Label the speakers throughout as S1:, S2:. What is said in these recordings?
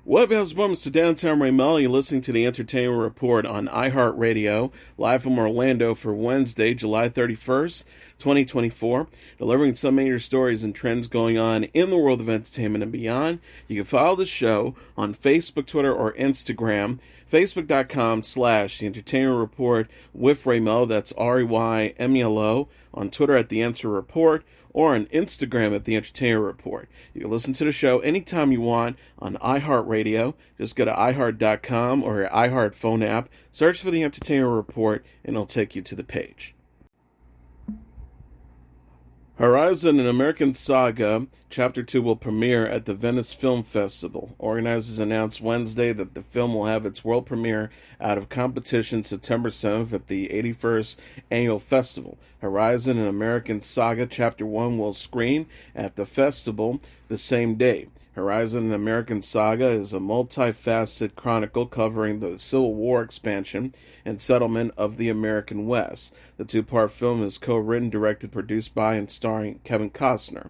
S1: What how's moments to downtown Melo? You're listening to the Entertainment Report on iHeartRadio, live from Orlando for Wednesday, July 31st, 2024, delivering some major stories and trends going on in the world of entertainment and beyond. You can follow the show on Facebook, Twitter, or Instagram. Facebook.com/The Entertainment Report with Melo, that's REYMELO, on Twitter at The Enter Report, or on Instagram at The Entertainment Report. You can listen to the show anytime you want on iHeartRadio. Just go to iHeart.com or your iHeart phone app, search for The Entertainment Report, and it'll take you to the page. Horizon, an American Saga, Chapter 2 will premiere at the Venice Film Festival. Organizers announced Wednesday that the film will have its world premiere out of competition September 7th at the 81st Annual Festival. Horizon, an American Saga, Chapter 1 will screen at the festival the same day. Horizon, an American Saga is a multifaceted chronicle covering the Civil War expansion and settlement of the American West. The two-part film is co-written, directed, produced by, and starring Kevin Costner.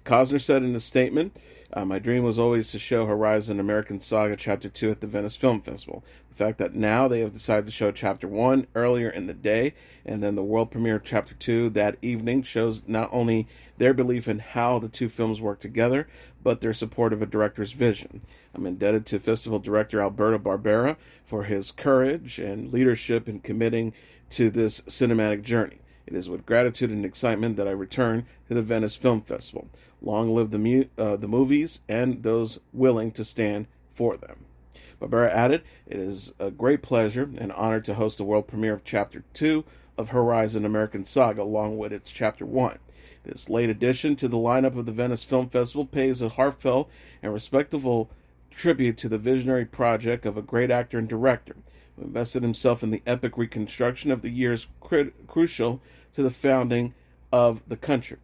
S1: Costner said in a statement, "My dream was always to show Horizon American Saga Chapter 2 at the Venice Film Festival. The fact that now they have decided to show Chapter 1 earlier in the day and then the world premiere of Chapter 2 that evening shows not only their belief in how the two films work together, but their support of a director's vision. I'm indebted to festival director Alberto Barbera for his courage and leadership in committing to this cinematic journey. It is with gratitude and excitement that I return to the Venice Film Festival. Long live the movies and those willing to stand for them." Barbera added, "It is a great pleasure and honor to host the world premiere of Chapter 2 of Horizon American Saga along with its Chapter 1. This late addition to the lineup of the Venice Film Festival pays a heartfelt and respectful tribute to the visionary project of a great actor and director who invested himself in the epic reconstruction of the years crucial to the founding of the country,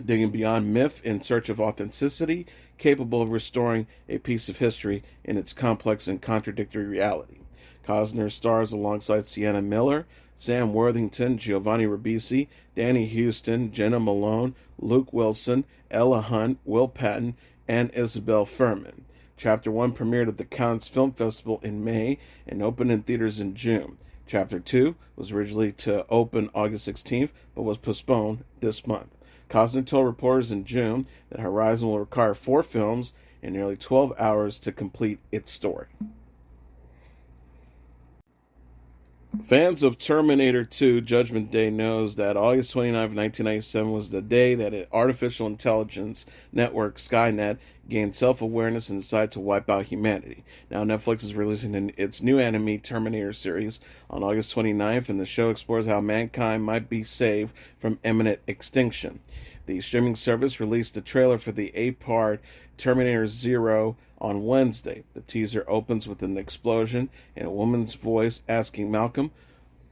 S1: digging beyond myth in search of authenticity, capable of restoring a piece of history in its complex and contradictory reality." Costner stars alongside Sienna Miller, Sam Worthington, Giovanni Ribisi, Danny Houston, Jenna Malone, Luke Wilson, Ella Hunt, Will Patton, and Isabel Furman. Chapter 1 premiered at the Cannes Film Festival in May and opened in theaters in June. Chapter 2 was originally to open August 16th, but was postponed this month. Costner told reporters in June that Horizon will require 4 films and nearly 12 hours to complete its story. Fans of Terminator 2 Judgment Day knows that August 29, 1997 was the day that an artificial intelligence network, Skynet, gained self-awareness and decided to wipe out humanity. Now Netflix is releasing its new anime Terminator series on August 29th, and the show explores how mankind might be saved from imminent extinction. The streaming service released a trailer for the 8-part Terminator Zero on Wednesday. The teaser opens with an explosion and a woman's voice asking Malcolm,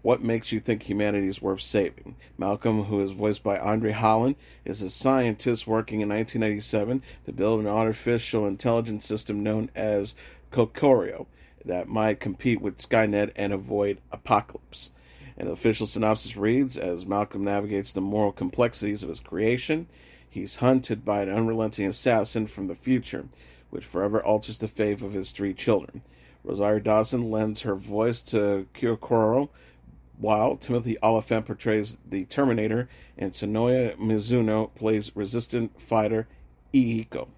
S1: "What makes you think humanity is worth saving?" Malcolm, who is voiced by Andre Holland, is a scientist working in 1997 to build an artificial intelligence system known as Kokorio that might compete with Skynet and avoid apocalypse. An official synopsis reads, as Malcolm navigates the moral complexities of his creation, he's hunted by an unrelenting assassin from the future, which forever alters the fate of his 3 children. Rosario Dawson lends her voice to Kyokoro, while Timothy Oliphant portrays the Terminator, and Sonoya Mizuno plays resistant fighter Iiko.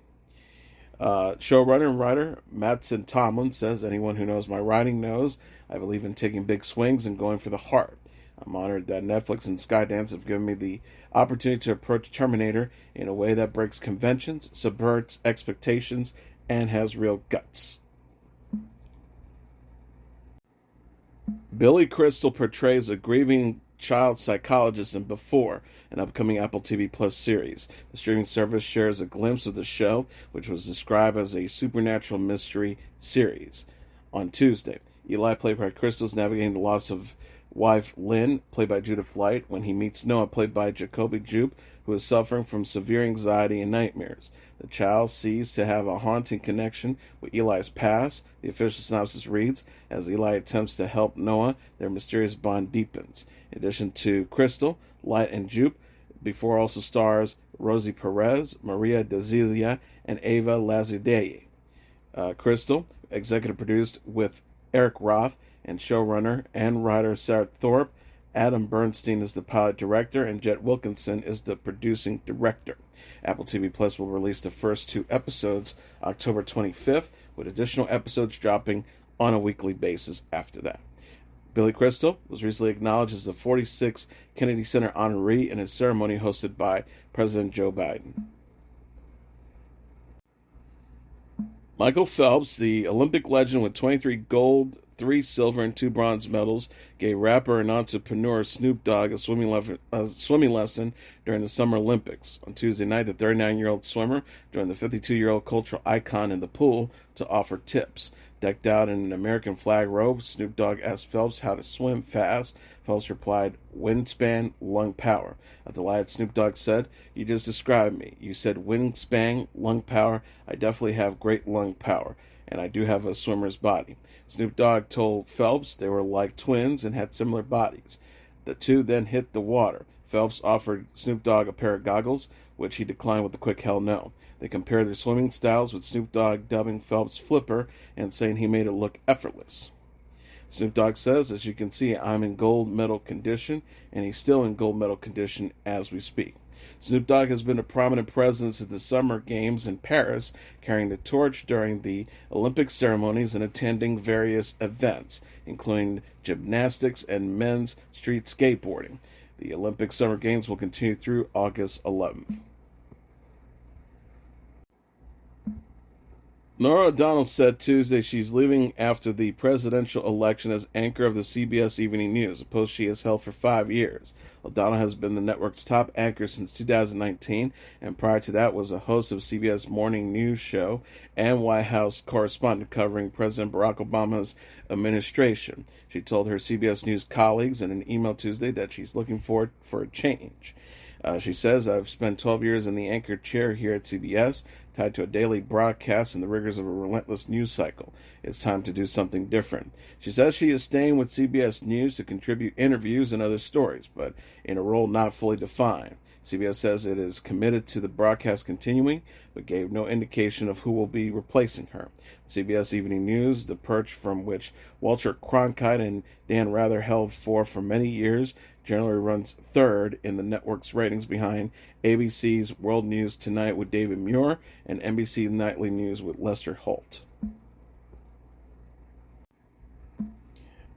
S1: Showrunner and writer Mattson Tomlin says, "Anyone who knows my writing knows I believe in taking big swings and going for the heart. I'm honored that Netflix and Skydance have given me the opportunity to approach Terminator in a way that breaks conventions, subverts expectations, and has real guts." Billy Crystal portrays a grieving child psychologist in Before, an upcoming Apple TV Plus series. The streaming service shares a glimpse of the show, which was described as a supernatural mystery series. On Tuesday, Eli, played by Crystal, is navigating the loss of wife Lynn, played by Judith Light, when he meets Noah, played by Jacoby Jupe, who is suffering from severe anxiety and nightmares. The child sees to have a haunting connection with Eli's past. The official synopsis reads, as Eli attempts to help Noah, their mysterious bond deepens. In addition to Crystal, Light, and Jupe, Before also stars Rosie Perez, Maria Dazilia, and Ava Lazadeye. Crystal, executive produced with Eric Roth, and showrunner and writer Sarah Thorpe. Adam Bernstein is the pilot director, and Jet Wilkinson is the producing director. Apple TV Plus will release the first 2 episodes October 25th, with additional episodes dropping on a weekly basis after that. Billy Crystal was recently acknowledged as the 46th Kennedy Center honoree in a ceremony hosted by President Joe Biden. Michael Phelps, the Olympic legend with 23 gold, 3 silver, and 2 bronze medals, gave rapper and entrepreneur Snoop Dogg a swimming lesson during the Summer Olympics. On Tuesday night, the 39-year-old swimmer joined the 52-year-old cultural icon in the pool to offer tips. Decked out in an American flag robe, Snoop Dogg asked Phelps how to swim fast. Phelps replied, "Wingspan, lung power." At the light, Snoop Dogg said, "You just described me. You said wingspan, lung power. I definitely have great lung power, and I do have a swimmer's body." Snoop Dogg told Phelps they were like twins and had similar bodies. The two then hit the water. Phelps offered Snoop Dogg a pair of goggles, which he declined with a quick hell no. They compared their swimming styles, with Snoop Dogg dubbing Phelps Flipper and saying he made it look effortless. Snoop Dogg says, "As you can see, I'm in gold medal condition," and he's still in gold medal condition as we speak. Snoop Dogg has been a prominent presence at the Summer Games in Paris, carrying the torch during the Olympic ceremonies and attending various events, including gymnastics and men's street skateboarding. The Olympic Summer Games will continue through August 11th. Norah O'Donnell said Tuesday she's leaving after the presidential election as anchor of the CBS Evening News, a post she has held for 5 years. O'Donnell has been the network's top anchor since 2019, and prior to that was a host of CBS Morning News Show and White House correspondent covering President Barack Obama's administration. She told her CBS News colleagues in an email Tuesday that she's looking forward for a change. She says, "I've spent 12 years in the anchor chair here at CBS, tied to a daily broadcast and the rigors of a relentless news cycle. It's time to do something different." She says she is staying with CBS News to contribute interviews and other stories, but in a role not fully defined. CBS says it is committed to the broadcast continuing, but gave no indication of who will be replacing her. CBS Evening News, the perch from which Walter Cronkite and Dan Rather held for many years, generally runs third in the network's ratings behind ABC's World News Tonight with David Muir and NBC Nightly News with Lester Holt.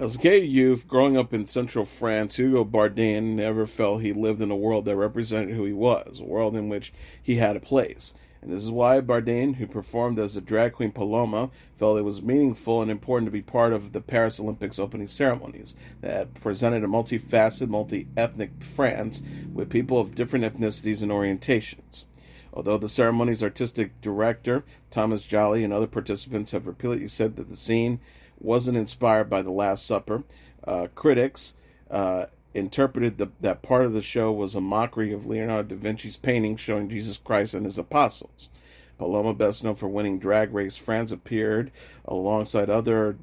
S1: As a gay youth growing up in central France, Hugo Bardin never felt he lived in a world that represented who he was, a world in which he had a place. And this is why Bardin, who performed as the drag queen Paloma, felt it was meaningful and important to be part of the Paris Olympics opening ceremonies that presented a multifaceted, multi-ethnic France with people of different ethnicities and orientations. Although the ceremony's artistic director, Thomas Jolly, and other participants have repeatedly said that the scene wasn't inspired by The Last Supper, critics interpreted that part of the show was a mockery of Leonardo da Vinci's painting showing Jesus Christ and his apostles. Paloma, best known for winning Drag Race France, appeared alongside other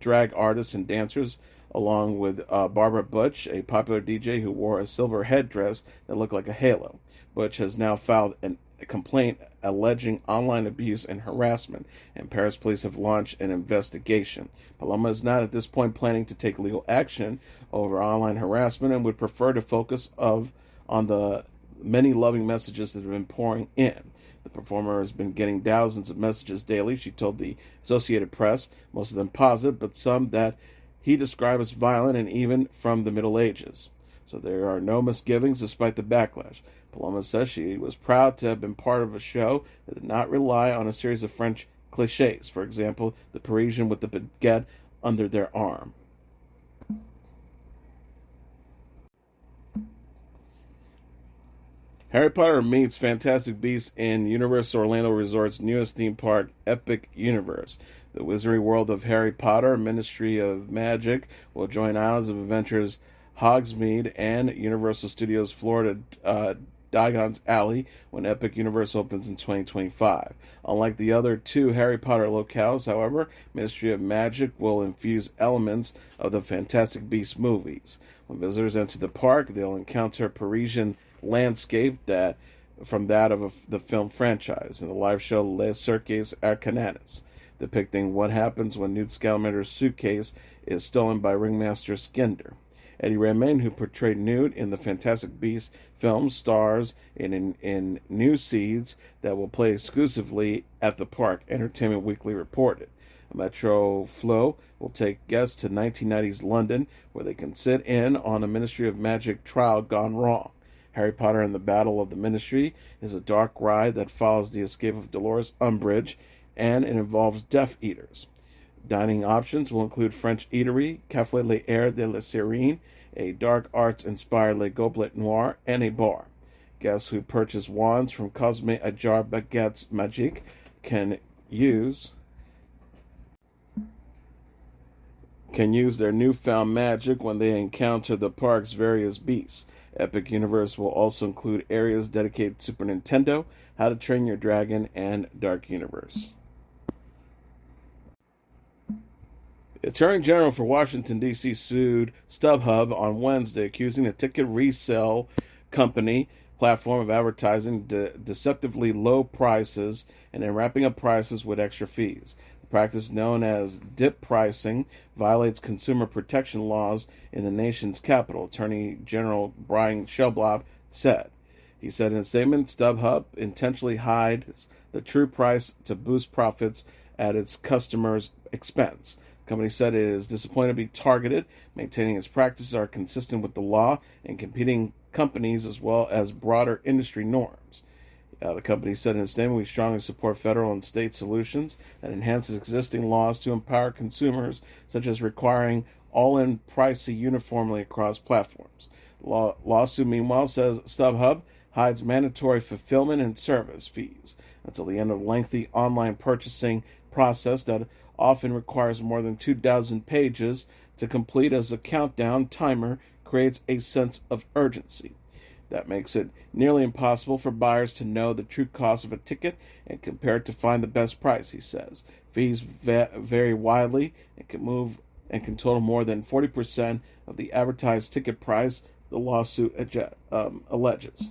S1: drag artists and dancers, along with Barbara Butch, a popular DJ who wore a silver headdress that looked like a halo. Butch has now filed a complaint alleging online abuse and harassment, and Paris police have launched an investigation. Paloma is not at this point planning to take legal action over online harassment and would prefer to focus on the many loving messages that have been pouring in. The performer has been getting thousands of messages daily, she told the Associated Press, most of them positive, but some that he described as violent and even from the Middle Ages. So there are no misgivings despite the backlash. Paloma says she was proud to have been part of a show that did not rely on a series of French cliches. For example, the Parisian with the baguette under their arm. Harry Potter meets Fantastic Beasts in Universal Orlando Resort's newest theme park, Epic Universe. The Wizardry World of Harry Potter, Ministry of Magic, will join Islands of Adventure's Hogsmeade and Universal Studios Florida Diagon's Alley when Epic Universe opens in 2025. Unlike the other two Harry Potter locales, however, Ministry of Magic will infuse elements of the Fantastic Beasts movies. When visitors enter the park, they'll encounter Parisian landscape from that of the film franchise in the live show Les Cirques Arcananes. depicting what happens when Newt Scamater's suitcase is stolen by ringmaster Skinder. Eddie Redmayne, who portrayed Newt in the Fantastic Beasts film, stars in new seeds that will play exclusively at the park, Entertainment Weekly reported. A Metro Flow will take guests to 1990s London, where they can sit in on a Ministry of Magic trial gone wrong. Harry Potter and the Battle of the Ministry is a dark ride that follows the escape of Dolores Umbridge, and it involves Death Eaters. Dining options will include French eatery, Café Les Airs de la Sirène, a dark arts-inspired Le Goblet Noir, and a bar. Guests who purchase wands from Cosme a Jar Baguettes Magique can use their newfound magic when they encounter the park's various beasts. Epic Universe will also include areas dedicated to Super Nintendo, How to Train Your Dragon, and Dark Universe. The Attorney General for Washington, D.C. sued StubHub on Wednesday, accusing the ticket resale company platform of advertising deceptively low prices and then wrapping up prices with extra fees. The practice, known as dip pricing, violates consumer protection laws in the nation's capital, Attorney General Brian Schellblatt said. He said in a statement, StubHub intentionally hides the true price to boost profits at its customers' expense. The company said it is disappointed to be targeted, maintaining its practices are consistent with the law and competing companies as well as broader industry norms. The company said in a statement, we strongly support federal and state solutions that enhance existing laws to empower consumers, such as requiring all-in pricing uniformly across platforms. The lawsuit, meanwhile, says StubHub hides mandatory fulfillment and service fees until the end of a lengthy online purchasing process that often requires more than 2,000 pages to complete, as a countdown timer creates a sense of urgency. That makes it nearly impossible for buyers to know the true cost of a ticket and compare it to find the best price, he says. Fees vary widely and can total more than 40% of the advertised ticket price, the lawsuit alleges.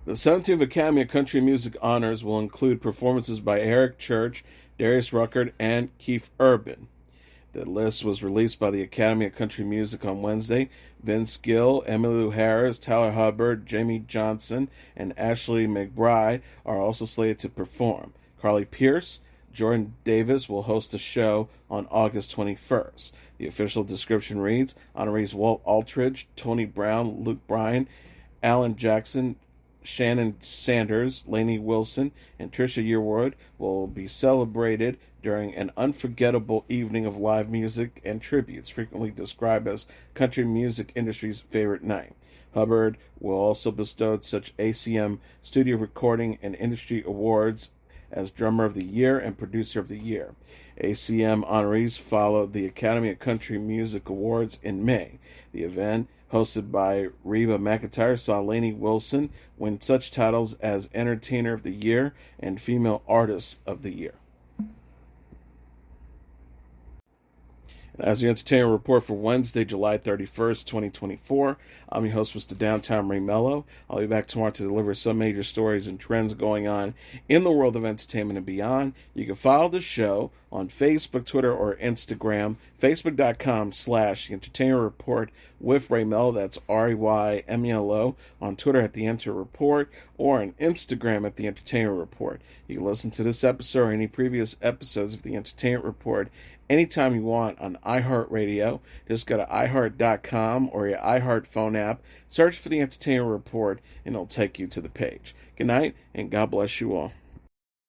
S1: The 17th Academy of Country Music Honors will include performances by Eric Church, Darius Rucker, and Keith Urban. The list was released by the Academy of Country Music on Wednesday. Vince Gill, Emmylou Harris, Tyler Hubbard, Jamie Johnson, and Ashley McBride are also slated to perform. Carly Pearce, Jordan Davis will host a show on August 21st. The official description reads, honorees Walt Aldridge, Tony Brown, Luke Bryan, Alan Jackson, Shannon Sanders, Lainey Wilson, and Trisha Yearwood will be celebrated during an unforgettable evening of live music and tributes, frequently described as country music industry's favorite night. Hubbard will also bestow such ACM Studio Recording and Industry Awards as Drummer of the Year and Producer of the Year. ACM honorees followed the Academy of Country Music Awards in May. The event, hosted by Reba McEntire, saw Lainey Wilson win such titles as Entertainer of the Year and Female Artist of the Year. As the Entertainment Report for Wednesday, July 31st, 2024, I'm your host, Mr. Downtown Ray Melo. I'll be back tomorrow to deliver some major stories and trends going on in the world of entertainment and beyond. You can follow the show on Facebook, Twitter, or Instagram, facebook.com/The Entertainment Report with Ray Melo. That's RAYMELO. On Twitter at The Enter Report, or on Instagram at The Entertainment Report. You can listen to this episode or any previous episodes of The Entertainment Report anytime you want on iHeartRadio. Just go to iHeart.com or your iHeart phone app, search for The Entertainment Report, and it'll take you to the page. Good night, and God bless you all.